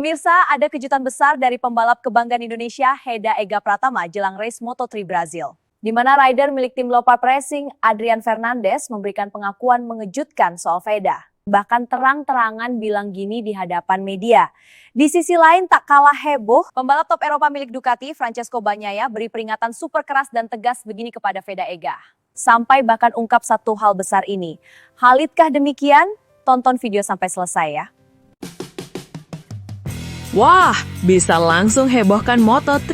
Pemirsa, ada kejutan besar dari pembalap kebanggaan Indonesia, Heda Ega Pratama, jelang race Moto3 Brazil. Di mana rider milik tim Leopard Racing, Adrian Fernandez, memberikan pengakuan mengejutkan soal Veda. Bahkan terang-terangan bilang gini di hadapan media. Di sisi lain tak kalah heboh, pembalap top Eropa milik Ducati, Francesco Bagnaia, beri peringatan super keras dan tegas begini kepada Veda Ega. Sampai bahkan ungkap satu hal besar ini. Halitkah demikian? Tonton video sampai selesai ya. Wah, bisa langsung hebohkan Moto3.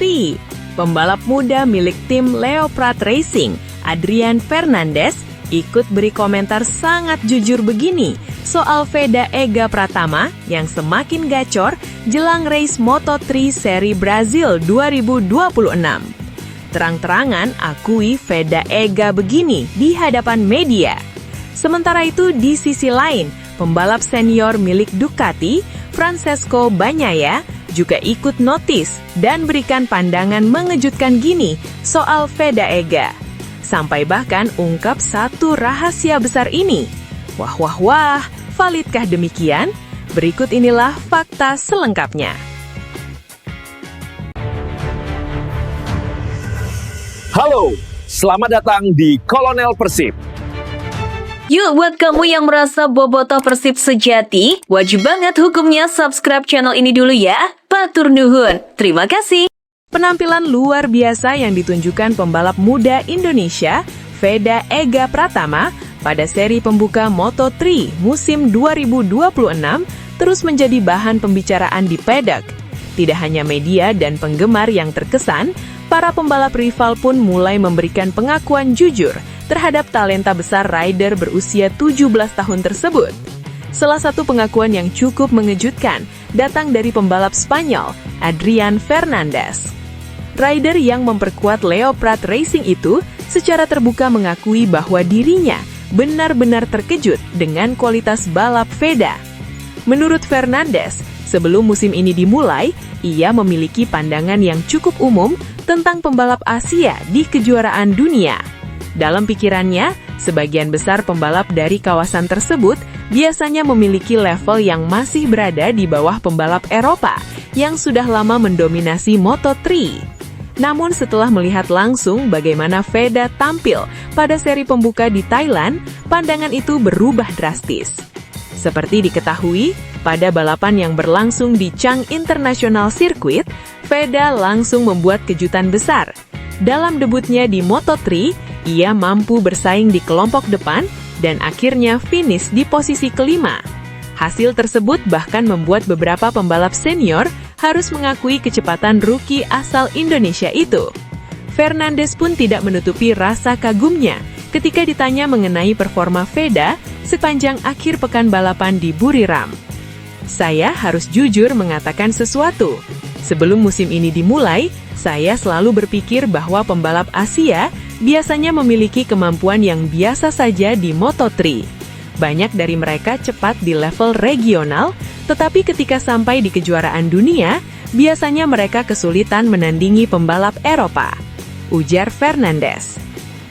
Pembalap muda milik tim Leopard Racing, Adrian Fernandez, ikut beri komentar sangat jujur begini soal Heda Ega Pratama yang semakin gacor jelang race Moto3 seri Brazil 2026. Terang-terangan akui Heda Ega begini di hadapan media. Sementara itu di sisi lain, pembalap senior milik Ducati, Francesco Bagnaia, juga ikut notis dan berikan pandangan mengejutkan gini soal Heda Ega. Sampai bahkan ungkap satu rahasia besar ini. Wah, validkah demikian? Berikut inilah fakta selengkapnya. Halo, selamat datang di Kolonel Persib. Yuk, buat kamu yang merasa bobotoh Persib sejati, wajib banget hukumnya subscribe channel ini dulu ya. Batur nuhun. Terima kasih. Penampilan luar biasa yang ditunjukkan pembalap muda Indonesia, Heda Ega Pratama, pada seri pembuka Moto3 musim 2026 terus menjadi bahan pembicaraan di paddock. Tidak hanya media dan penggemar yang terkesan, para pembalap rival pun mulai memberikan pengakuan jujur terhadap talenta besar rider berusia 17 tahun tersebut. Salah satu pengakuan yang cukup mengejutkan datang dari pembalap Spanyol, Adrian Fernandez. Rider yang memperkuat Leopard Racing itu secara terbuka mengakui bahwa dirinya benar-benar terkejut dengan kualitas balap Heda. Menurut Fernandez, sebelum musim ini dimulai, ia memiliki pandangan yang cukup umum tentang pembalap Asia di kejuaraan dunia. Dalam pikirannya, sebagian besar pembalap dari kawasan tersebut biasanya memiliki level yang masih berada di bawah pembalap Eropa yang sudah lama mendominasi Moto3. Namun setelah melihat langsung bagaimana Heda tampil pada seri pembuka di Thailand, pandangan itu berubah drastis. Seperti diketahui, pada balapan yang berlangsung di Chang International Circuit, Heda langsung membuat kejutan besar. Dalam debutnya di Moto3, ia mampu bersaing di kelompok depan dan akhirnya finish di posisi kelima. Hasil tersebut bahkan membuat beberapa pembalap senior harus mengakui kecepatan rookie asal Indonesia itu. Fernandez pun tidak menutupi rasa kagumnya ketika ditanya mengenai performa Heda sepanjang akhir pekan balapan di Buriram. Saya harus jujur mengatakan sesuatu. Sebelum musim ini dimulai, saya selalu berpikir bahwa pembalap Asia biasanya memiliki kemampuan yang biasa saja di Moto3. Banyak dari mereka cepat di level regional, tetapi ketika sampai di kejuaraan dunia, biasanya mereka kesulitan menandingi pembalap Eropa, ujar Fernandez.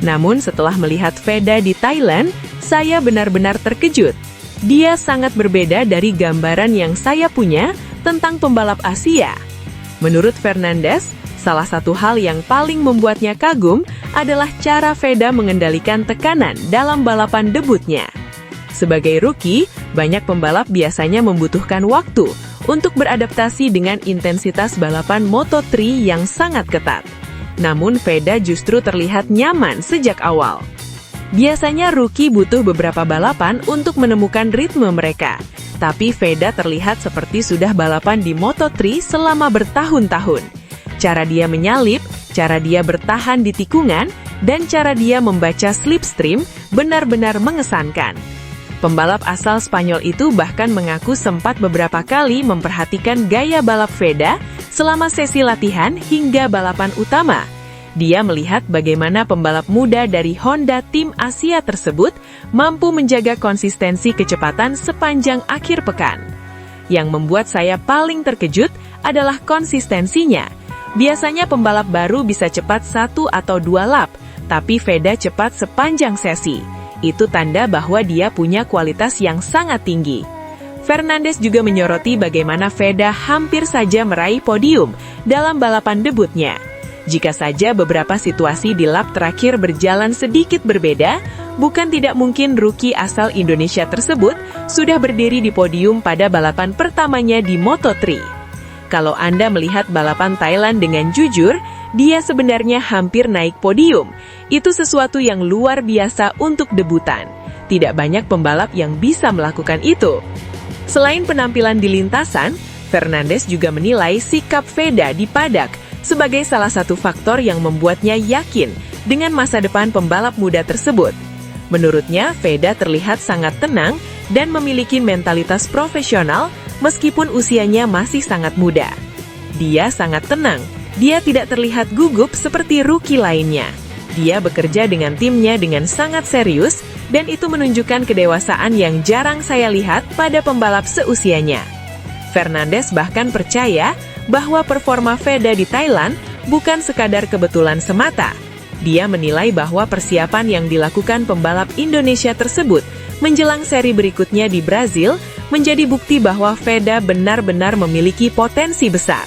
Namun setelah melihat Heda di Thailand, saya benar-benar terkejut. Dia sangat berbeda dari gambaran yang saya punya tentang pembalap Asia. Menurut Fernandez, salah satu hal yang paling membuatnya kagum adalah cara Heda mengendalikan tekanan dalam balapan debutnya. Sebagai rookie, banyak pembalap biasanya membutuhkan waktu untuk beradaptasi dengan intensitas balapan Moto3 yang sangat ketat. Namun Heda justru terlihat nyaman sejak awal. Biasanya rookie butuh beberapa balapan untuk menemukan ritme mereka. Tapi Heda terlihat seperti sudah balapan di Moto3 selama bertahun-tahun. Cara dia menyalip, cara dia bertahan di tikungan, dan cara dia membaca slipstream benar-benar mengesankan. Pembalap asal Spanyol itu bahkan mengaku sempat beberapa kali memperhatikan gaya balap Heda selama sesi latihan hingga balapan utama. Dia melihat bagaimana pembalap muda dari Honda tim Asia tersebut mampu menjaga konsistensi kecepatan sepanjang akhir pekan. Yang membuat saya paling terkejut adalah konsistensinya. Biasanya pembalap baru bisa cepat 1 atau 2 lap, tapi Heda cepat sepanjang sesi. Itu tanda bahwa dia punya kualitas yang sangat tinggi. Fernandes juga menyoroti bagaimana Veda hampir saja meraih podium dalam balapan debutnya. Jika saja beberapa situasi di lap terakhir berjalan sedikit berbeda, bukan tidak mungkin rookie asal Indonesia tersebut sudah berdiri di podium pada balapan pertamanya di Moto3. Kalau Anda melihat balapan Thailand dengan jujur, dia sebenarnya hampir naik podium. Itu sesuatu yang luar biasa untuk debutan. Tidak banyak pembalap yang bisa melakukan itu. Selain penampilan di lintasan, Fernandes juga menilai sikap Veda di paddock sebagai salah satu faktor yang membuatnya yakin dengan masa depan pembalap muda tersebut. Menurutnya, Veda terlihat sangat tenang dan memiliki mentalitas profesional meskipun usianya masih sangat muda. Dia sangat tenang, dia tidak terlihat gugup seperti rookie lainnya. Dia bekerja dengan timnya dengan sangat serius, dan itu menunjukkan kedewasaan yang jarang saya lihat pada pembalap seusianya. Fernandes bahkan percaya bahwa performa Veda di Thailand bukan sekadar kebetulan semata. Dia menilai bahwa persiapan yang dilakukan pembalap Indonesia tersebut menjelang seri berikutnya di Brazil menjadi bukti bahwa Veda benar-benar memiliki potensi besar.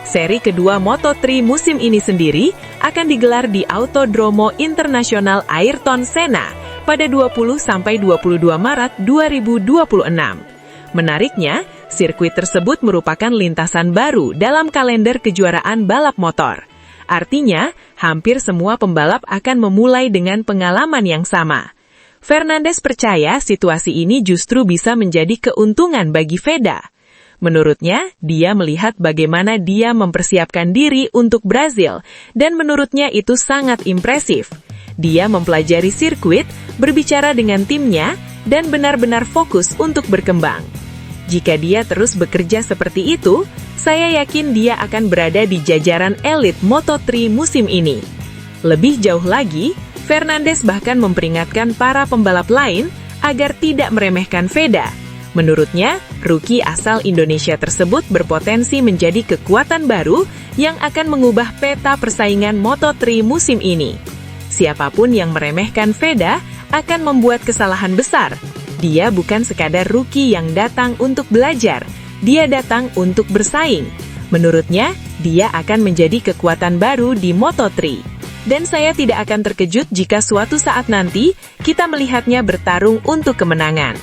Seri kedua Moto3 musim ini sendiri akan digelar di Autodromo Internasional Ayrton Senna pada 20-22 Maret 2026. Menariknya, sirkuit tersebut merupakan lintasan baru dalam kalender kejuaraan balap motor. Artinya, hampir semua pembalap akan memulai dengan pengalaman yang sama. Fernandes percaya situasi ini justru bisa menjadi keuntungan bagi Veda. Menurutnya, dia melihat bagaimana dia mempersiapkan diri untuk Brazil, dan menurutnya itu sangat impresif. Dia mempelajari sirkuit, berbicara dengan timnya, dan benar-benar fokus untuk berkembang. Jika dia terus bekerja seperti itu, saya yakin dia akan berada di jajaran elit Moto3 musim ini. Lebih jauh lagi, Fernandes bahkan memperingatkan para pembalap lain agar tidak meremehkan Veda. Menurutnya, rookie asal Indonesia tersebut berpotensi menjadi kekuatan baru yang akan mengubah peta persaingan Moto3 musim ini. Siapapun yang meremehkan Veda akan membuat kesalahan besar. Dia bukan sekadar rookie yang datang untuk belajar, dia datang untuk bersaing. Menurutnya, dia akan menjadi kekuatan baru di Moto3. Dan saya tidak akan terkejut jika suatu saat nanti kita melihatnya bertarung untuk kemenangan.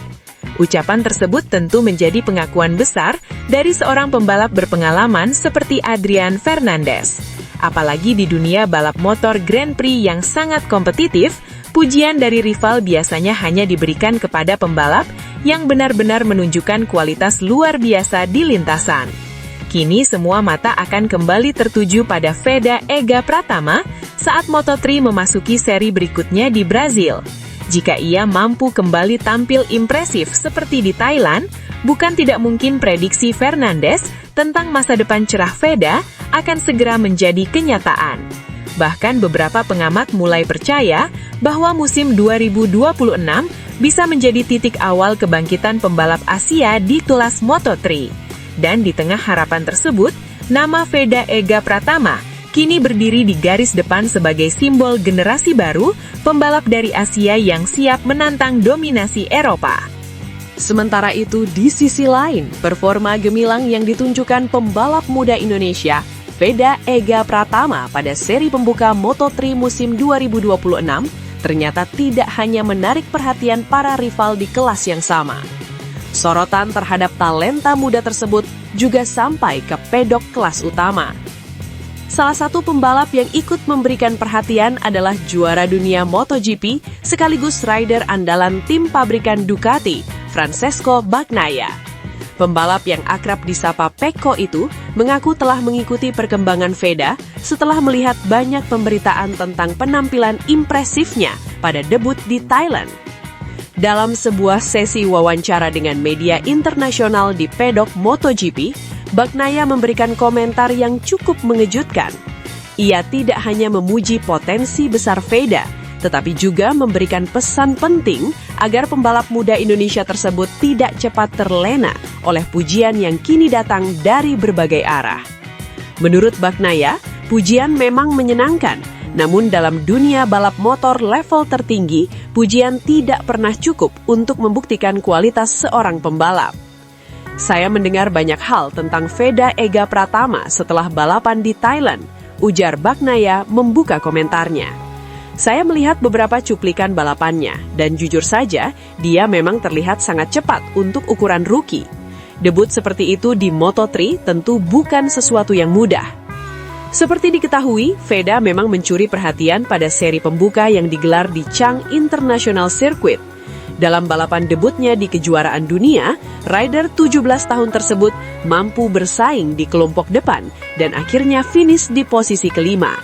Ucapan tersebut tentu menjadi pengakuan besar dari seorang pembalap berpengalaman seperti Adrian Fernandes. Apalagi di dunia balap motor Grand Prix yang sangat kompetitif, pujian dari rival biasanya hanya diberikan kepada pembalap yang benar-benar menunjukkan kualitas luar biasa di lintasan. Kini semua mata akan kembali tertuju pada Veda Ega Pratama saat Moto3 memasuki seri berikutnya di Brazil. Jika ia mampu kembali tampil impresif seperti di Thailand, bukan tidak mungkin prediksi Fernandes tentang masa depan cerah Veda akan segera menjadi kenyataan. Bahkan beberapa pengamat mulai percaya bahwa musim 2026 bisa menjadi titik awal kebangkitan pembalap Asia di kelas Moto3. Dan di tengah harapan tersebut, nama Veda Ega Pratama kini berdiri di garis depan sebagai simbol generasi baru pembalap dari Asia yang siap menantang dominasi Eropa. Sementara itu, di sisi lain, performa gemilang yang ditunjukkan pembalap muda Indonesia, Veda Ega Pratama pada seri pembuka Moto3 musim 2026, ternyata tidak hanya menarik perhatian para rival di kelas yang sama. Sorotan terhadap talenta muda tersebut juga sampai ke pedok kelas utama. Salah satu pembalap yang ikut memberikan perhatian adalah juara dunia MotoGP sekaligus rider andalan tim pabrikan Ducati, Francesco Bagnaia. Pembalap yang akrab disapa Pecco itu mengaku telah mengikuti perkembangan Veda setelah melihat banyak pemberitaan tentang penampilan impresifnya pada debut di Thailand. Dalam sebuah sesi wawancara dengan media internasional di pedok MotoGP, Bagnaia memberikan komentar yang cukup mengejutkan. Ia tidak hanya memuji potensi besar Veda, tetapi juga memberikan pesan penting agar pembalap muda Indonesia tersebut tidak cepat terlena oleh pujian yang kini datang dari berbagai arah. Menurut Bagnaia, pujian memang menyenangkan, namun dalam dunia balap motor level tertinggi, pujian tidak pernah cukup untuk membuktikan kualitas seorang pembalap. Saya mendengar banyak hal tentang Veda Ega Pratama setelah balapan di Thailand, ujar Bagnaya membuka komentarnya. Saya melihat beberapa cuplikan balapannya, dan jujur saja, dia memang terlihat sangat cepat untuk ukuran rookie. Debut seperti itu di Moto3 tentu bukan sesuatu yang mudah. Seperti diketahui, Veda memang mencuri perhatian pada seri pembuka yang digelar di Chang International Circuit. Dalam balapan debutnya di kejuaraan dunia, rider 17 tahun tersebut mampu bersaing di kelompok depan dan akhirnya finish di posisi kelima.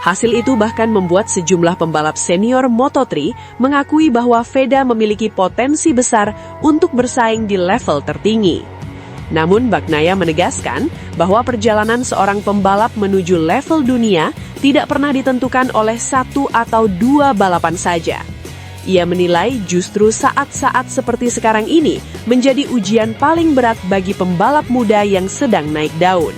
Hasil itu bahkan membuat sejumlah pembalap senior Moto3 mengakui bahwa Veda memiliki potensi besar untuk bersaing di level tertinggi. Namun Bagnaya menegaskan bahwa perjalanan seorang pembalap menuju level dunia tidak pernah ditentukan oleh satu atau dua balapan saja. Ia menilai justru saat-saat seperti sekarang ini menjadi ujian paling berat bagi pembalap muda yang sedang naik daun.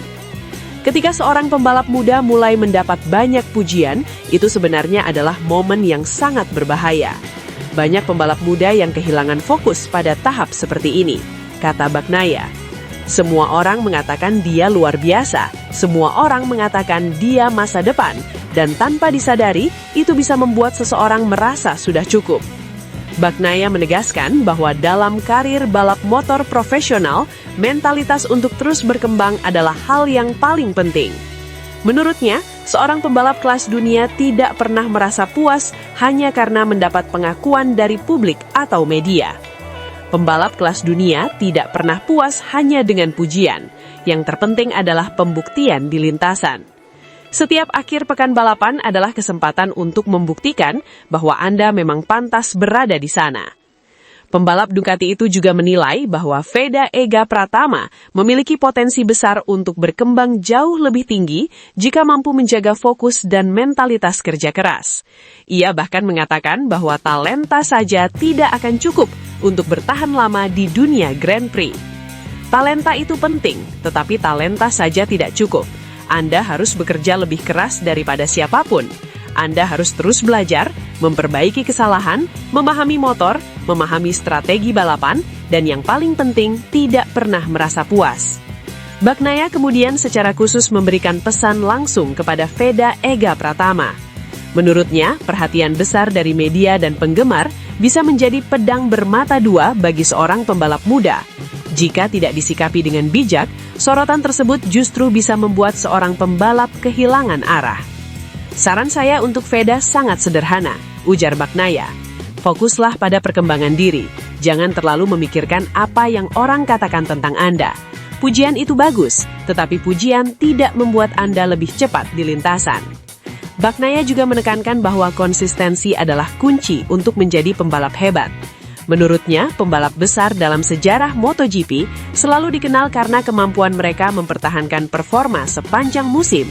Ketika seorang pembalap muda mulai mendapat banyak pujian, itu sebenarnya adalah momen yang sangat berbahaya. Banyak pembalap muda yang kehilangan fokus pada tahap seperti ini, kata Bagnaya. Semua orang mengatakan dia luar biasa, semua orang mengatakan dia masa depan, dan tanpa disadari, itu bisa membuat seseorang merasa sudah cukup. Bagnaya menegaskan bahwa dalam karir balap motor profesional, mentalitas untuk terus berkembang adalah hal yang paling penting. Menurutnya, seorang pembalap kelas dunia tidak pernah merasa puas hanya karena mendapat pengakuan dari publik atau media. Pembalap kelas dunia tidak pernah puas hanya dengan pujian. Yang terpenting adalah pembuktian di lintasan. Setiap akhir pekan balapan adalah kesempatan untuk membuktikan bahwa Anda memang pantas berada di sana. Pembalap Ducati itu juga menilai bahwa Veda Ega Pratama memiliki potensi besar untuk berkembang jauh lebih tinggi jika mampu menjaga fokus dan mentalitas kerja keras. Ia bahkan mengatakan bahwa talenta saja tidak akan cukup untuk bertahan lama di dunia Grand Prix. Talenta itu penting, tetapi talenta saja tidak cukup. Anda harus bekerja lebih keras daripada siapapun. Anda harus terus belajar, memperbaiki kesalahan, memahami motor, memahami strategi balapan, dan yang paling penting, tidak pernah merasa puas. Bagnaya kemudian secara khusus memberikan pesan langsung kepada Veda Ega Pratama. Menurutnya, perhatian besar dari media dan penggemar bisa menjadi pedang bermata dua bagi seorang pembalap muda. Jika tidak disikapi dengan bijak, sorotan tersebut justru bisa membuat seorang pembalap kehilangan arah. Saran saya untuk Veda sangat sederhana, ujar Bagnaya. Fokuslah pada perkembangan diri. Jangan terlalu memikirkan apa yang orang katakan tentang Anda. Pujian itu bagus, tetapi pujian tidak membuat Anda lebih cepat di lintasan. Bagnaya juga menekankan bahwa konsistensi adalah kunci untuk menjadi pembalap hebat. Menurutnya, pembalap besar dalam sejarah MotoGP selalu dikenal karena kemampuan mereka mempertahankan performa sepanjang musim.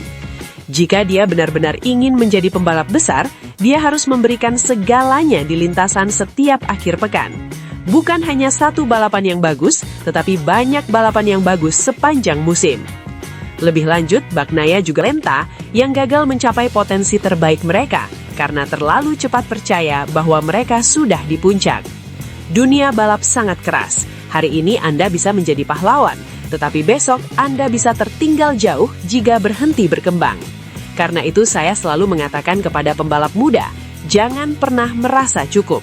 Jika dia benar-benar ingin menjadi pembalap besar, dia harus memberikan segalanya di lintasan setiap akhir pekan. Bukan hanya satu balapan yang bagus, tetapi banyak balapan yang bagus sepanjang musim. Lebih lanjut, Bagnaya juga lenta yang gagal mencapai potensi terbaik mereka karena terlalu cepat percaya bahwa mereka sudah di puncak. Dunia balap sangat keras. Hari ini Anda bisa menjadi pahlawan, tetapi besok Anda bisa tertinggal jauh jika berhenti berkembang. Karena itu saya selalu mengatakan kepada pembalap muda, jangan pernah merasa cukup.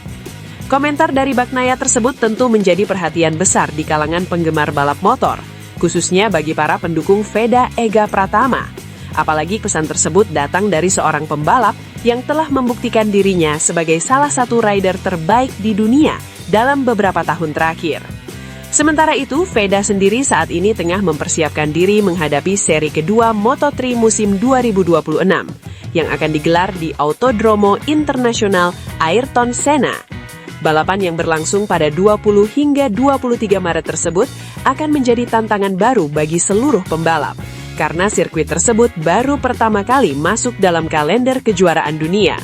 Komentar dari Bagnaya tersebut tentu menjadi perhatian besar di kalangan penggemar balap motor, khususnya bagi para pendukung Veda Ega Pratama. Apalagi pesan tersebut datang dari seorang pembalap yang telah membuktikan dirinya sebagai salah satu rider terbaik di dunia dalam beberapa tahun terakhir. Sementara itu, Veda sendiri saat ini tengah mempersiapkan diri menghadapi seri kedua Moto3 musim 2026 yang akan digelar di Autodromo Internasional Ayrton Senna. Balapan yang berlangsung pada 20 hingga 23 Maret tersebut akan menjadi tantangan baru bagi seluruh pembalap, karena sirkuit tersebut baru pertama kali masuk dalam kalender kejuaraan dunia.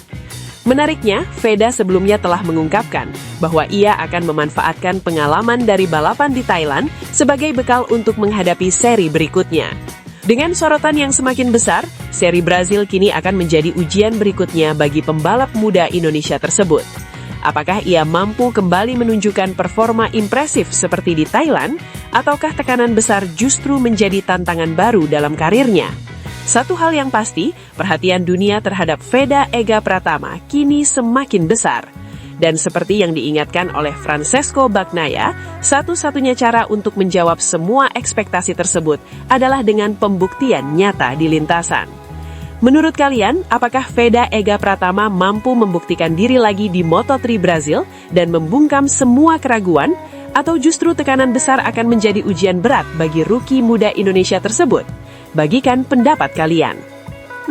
Menariknya, Veda sebelumnya telah mengungkapkan bahwa ia akan memanfaatkan pengalaman dari balapan di Thailand sebagai bekal untuk menghadapi seri berikutnya. Dengan sorotan yang semakin besar, seri Brazil kini akan menjadi ujian berikutnya bagi pembalap muda Indonesia tersebut. Apakah ia mampu kembali menunjukkan performa impresif seperti di Thailand, ataukah tekanan besar justru menjadi tantangan baru dalam karirnya? Satu hal yang pasti, perhatian dunia terhadap Veda Ega Pratama kini semakin besar. Dan seperti yang diingatkan oleh Francesco Bagnaia, satu-satunya cara untuk menjawab semua ekspektasi tersebut adalah dengan pembuktian nyata di lintasan. Menurut kalian, apakah Veda Ega Pratama mampu membuktikan diri lagi di Moto3 Brazil dan membungkam semua keraguan? Atau justru tekanan besar akan menjadi ujian berat bagi rookie muda Indonesia tersebut? Bagikan pendapat kalian.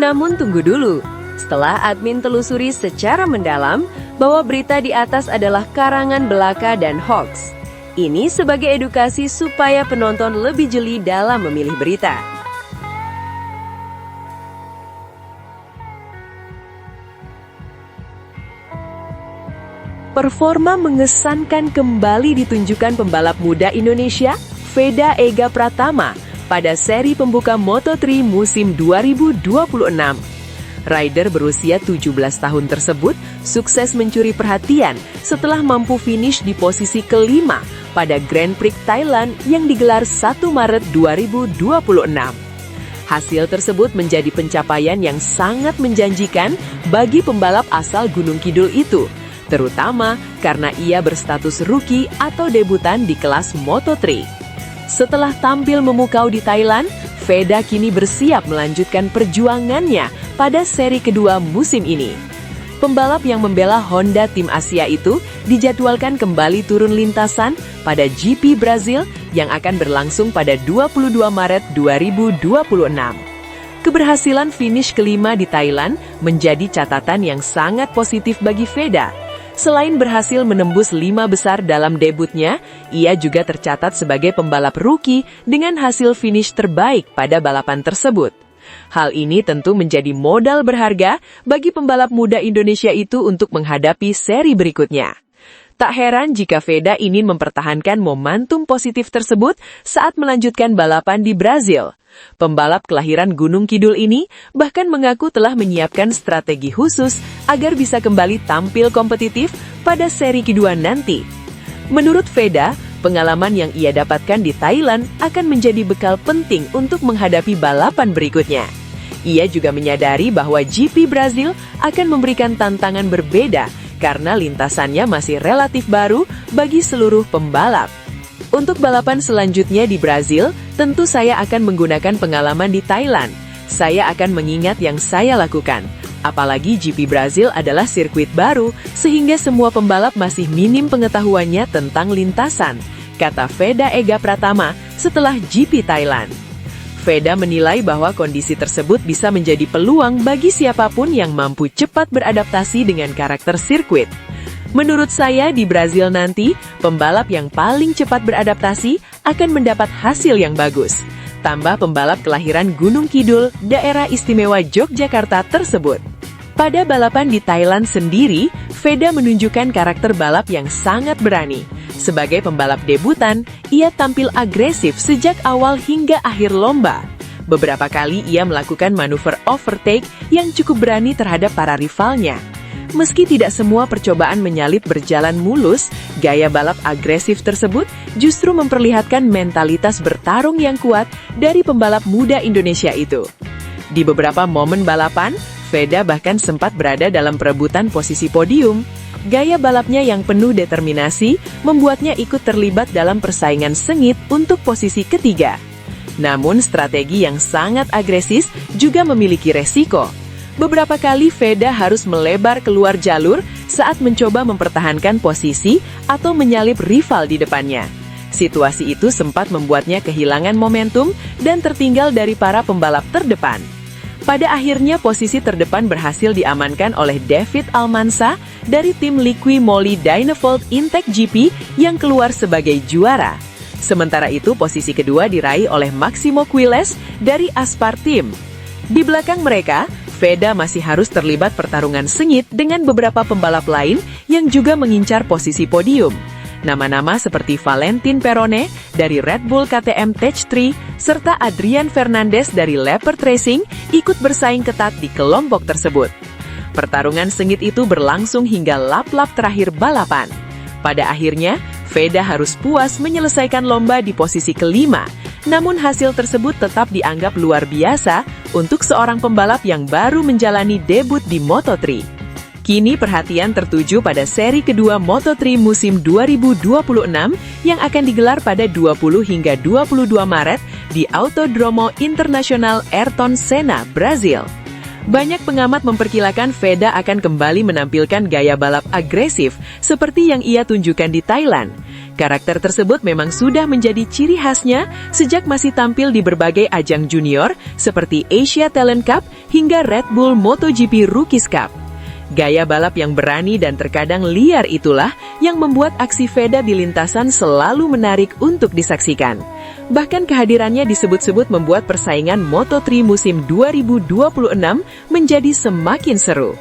Namun tunggu dulu, setelah admin telusuri secara mendalam bahwa berita di atas adalah karangan belaka dan hoax. Ini sebagai edukasi supaya penonton lebih jeli dalam memilih berita. Performa mengesankan kembali ditunjukkan pembalap muda Indonesia, Veda Ega Pratama, pada seri pembuka Moto3 musim 2026. Rider berusia 17 tahun tersebut sukses mencuri perhatian setelah mampu finish di posisi kelima pada Grand Prix Thailand yang digelar 1 Maret 2026. Hasil tersebut menjadi pencapaian yang sangat menjanjikan bagi pembalap asal Gunung Kidul itu, terutama karena ia berstatus rookie atau debutan di kelas Moto3. Setelah tampil memukau di Thailand, Veda kini bersiap melanjutkan perjuangannya pada seri kedua musim ini. Pembalap yang membela Honda Tim Asia itu dijadwalkan kembali turun lintasan pada GP Brazil yang akan berlangsung pada 22 Maret 2026. Keberhasilan finish kelima di Thailand menjadi catatan yang sangat positif bagi Veda. Selain berhasil menembus 5 besar dalam debutnya, ia juga tercatat sebagai pembalap rookie dengan hasil finish terbaik pada balapan tersebut. Hal ini tentu menjadi modal berharga bagi pembalap muda Indonesia itu untuk menghadapi seri berikutnya. Tak heran jika Veda ingin mempertahankan momentum positif tersebut saat melanjutkan balapan di Brazil. Pembalap kelahiran Gunung Kidul ini bahkan mengaku telah menyiapkan strategi khusus agar bisa kembali tampil kompetitif pada seri kedua nanti. Menurut Veda, pengalaman yang ia dapatkan di Thailand akan menjadi bekal penting untuk menghadapi balapan berikutnya. Ia juga menyadari bahwa GP Brazil akan memberikan tantangan berbeda karena lintasannya masih relatif baru bagi seluruh pembalap. Untuk balapan selanjutnya di Brazil, tentu saya akan menggunakan pengalaman di Thailand. Saya akan mengingat yang saya lakukan. Apalagi GP Brazil adalah sirkuit baru, sehingga semua pembalap masih minim pengetahuannya tentang lintasan, kata Veda Ega Pratama setelah GP Thailand. Veda menilai bahwa kondisi tersebut bisa menjadi peluang bagi siapapun yang mampu cepat beradaptasi dengan karakter sirkuit. Menurut saya, di Brazil nanti, pembalap yang paling cepat beradaptasi akan mendapat hasil yang bagus. Tambah pembalap kelahiran Gunung Kidul, daerah istimewa Yogyakarta tersebut. Pada balapan di Thailand sendiri, Veda menunjukkan karakter balap yang sangat berani. Sebagai pembalap debutan, ia tampil agresif sejak awal hingga akhir lomba. Beberapa kali ia melakukan manuver overtake yang cukup berani terhadap para rivalnya. Meski tidak semua percobaan menyalip berjalan mulus, gaya balap agresif tersebut justru memperlihatkan mentalitas bertarung yang kuat dari pembalap muda Indonesia itu. Di beberapa momen balapan, Veda bahkan sempat berada dalam perebutan posisi podium. Gaya balapnya yang penuh determinasi membuatnya ikut terlibat dalam persaingan sengit untuk posisi ketiga. Namun strategi yang sangat agresif juga memiliki resiko. Beberapa kali Veda harus melebar keluar jalur saat mencoba mempertahankan posisi atau menyalip rival di depannya. Situasi itu sempat membuatnya kehilangan momentum dan tertinggal dari para pembalap terdepan. Pada akhirnya posisi terdepan berhasil diamankan oleh David Almansa dari tim Liqui Moly Dynafold Intech GP yang keluar sebagai juara. Sementara itu posisi kedua diraih oleh Maximo Quiles dari Aspar Team. Di belakang mereka, Veda masih harus terlibat pertarungan sengit dengan beberapa pembalap lain yang juga mengincar posisi podium. Nama-nama seperti Valentin Perone dari Red Bull KTM Tech3 serta Adrian Fernandez dari Leopard Racing ikut bersaing ketat di kelompok tersebut. Pertarungan sengit itu berlangsung hingga lap-lap terakhir balapan. Pada akhirnya, Veda harus puas menyelesaikan lomba di posisi kelima. Namun hasil tersebut tetap dianggap luar biasa untuk seorang pembalap yang baru menjalani debut di Moto3. Kini perhatian tertuju pada seri kedua Moto3 musim 2026 yang akan digelar pada 20 hingga 22 Maret di Autódromo Internacional Ayrton Senna, Brazil. Banyak pengamat memperkirakan Veda akan kembali menampilkan gaya balap agresif seperti yang ia tunjukkan di Thailand. Karakter tersebut memang sudah menjadi ciri khasnya sejak masih tampil di berbagai ajang junior seperti Asia Talent Cup hingga Red Bull MotoGP Rookies Cup. Gaya balap yang berani dan terkadang liar itulah yang membuat aksi Veda di lintasan selalu menarik untuk disaksikan. Bahkan kehadirannya disebut-sebut membuat persaingan Moto3 musim 2026 menjadi semakin seru.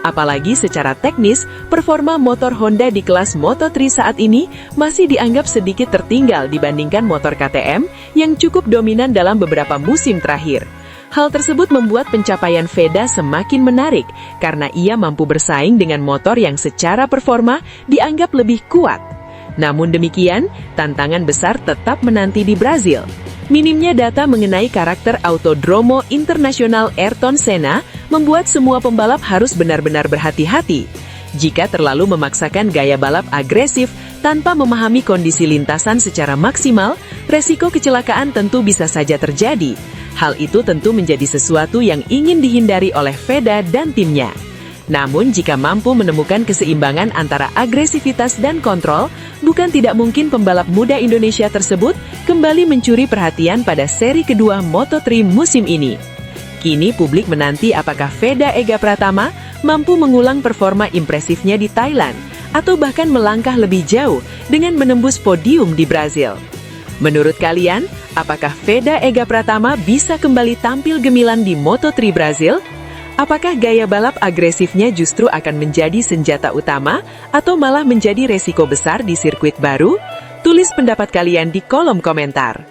Apalagi secara teknis, performa motor Honda di kelas Moto3 saat ini masih dianggap sedikit tertinggal dibandingkan motor KTM yang cukup dominan dalam beberapa musim terakhir. Hal tersebut membuat pencapaian Veda semakin menarik karena ia mampu bersaing dengan motor yang secara performa dianggap lebih kuat. Namun demikian, tantangan besar tetap menanti di Brazil. Minimnya data mengenai karakter Autódromo Internacional Ayrton Senna membuat semua pembalap harus benar-benar berhati-hati. Jika terlalu memaksakan gaya balap agresif tanpa memahami kondisi lintasan secara maksimal, resiko kecelakaan tentu bisa saja terjadi. Hal itu tentu menjadi sesuatu yang ingin dihindari oleh Veda dan timnya. Namun jika mampu menemukan keseimbangan antara agresivitas dan kontrol, bukan tidak mungkin pembalap muda Indonesia tersebut kembali mencuri perhatian pada seri kedua Moto3 musim ini. Kini publik menanti apakah Veda Ega Pratama mampu mengulang performa impresifnya di Thailand, atau bahkan melangkah lebih jauh dengan menembus podium di Brazil. Menurut kalian, apakah Veda Ega Pratama bisa kembali tampil gemilang di Moto3 Brazil? Apakah gaya balap agresifnya justru akan menjadi senjata utama atau malah menjadi resiko besar di sirkuit baru? Tulis pendapat kalian di kolom komentar.